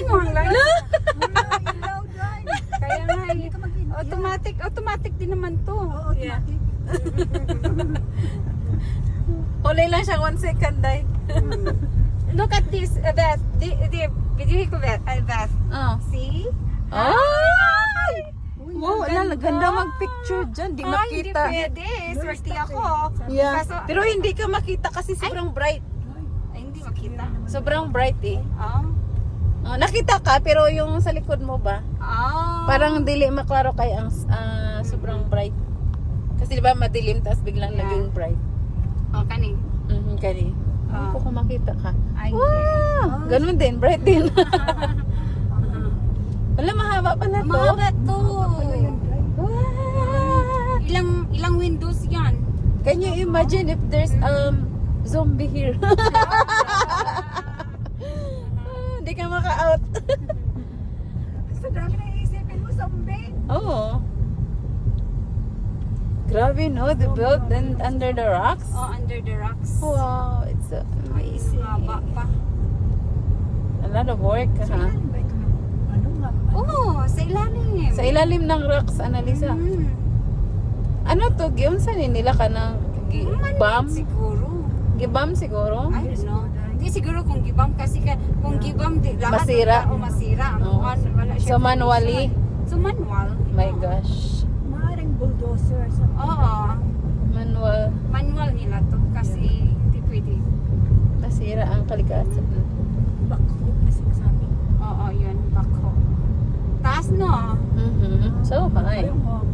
mo ang light. Ilaw, Day. Kaya nga, Hindi ka mag-idiot. automatic din naman to. Oo, Yeah. automatic. Huli lang siya 1 second, day. Look at this, Beth. The video ko, Beth. Beth. Oh. See? Ay! Uy, Wow, ang ala, ganda mag-picture dyan. Di Ay, hindi makita. pwede. Swerte ako. Yeah. Kaso- Pero hindi ka makita kasi sobrang bright. Ay, hindi makita. Sobrang bright eh. Oh. Oh, nakita ka pero yung sa likod mo ba? Oh. Parang dili maklaro kay ang sobrang bright. Kasi di ba madilim tapos biglang Yeah. naging bright. Oh, kani. Kani. Ah. Ako kung makita ka. Ay, Wow! Ganun din, bright din. Wala, mahaba pala to. mahaba to. Wow! Ilang windows yan? Can you imagine if there's zombie here? Hindi ka maka-out. Sa dami na iisipin mo, zombie. Oo. Grabe no, the built and under the rocks. Oh, under the rocks. Wow, it's so amazing. Mahaba pa. A lot of work, ha? Ano ba ito? Ano nga? Oh, sa ilalim. Sa ilalim ng rocks, Annalisa. Mm. Ano to? Giyon sa nila ka ng gibam? Siguro. Gibam siguro? I don't know. Hindi siguro kung gibam kasi kung gibam di lahat Masira. ng tao masira. Ang Oo. kuhan, wala siya. So, manually? So manual. My gosh. Maaaring bulldozer. Oo. Manual. Manual nila to kasi hindi pwede. Nasira ang kalikasan. Backhoe na sinasabi. Oo, yun. Bako. Taas no. So high. Ayun mo.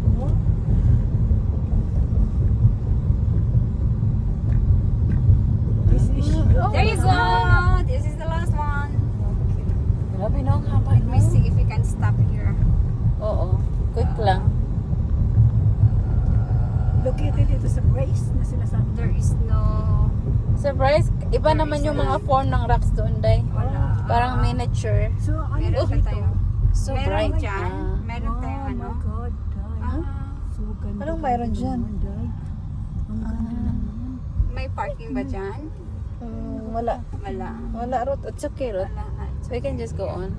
This is There you go. This is the last one. Grabe no, ang haba Let me see if we can stop here. Oo. Quick lang. Located dito sa brace na sinasabi. There is no Surprise, iba naman yung mga form ng rocks doon, Day. wala. Parang miniature. So, ano Meron pa dito? tayo. So Meron bright. dyan. Meron tayong Oh ano. my God, Day. Ah, So ganda. Anong mayroon dyan? naman, Day. Ang ganda naman. may parking ba dyan? Wala. Wala. Wala, Ruth. It's okay, Ruth. Wala. So we can just go on.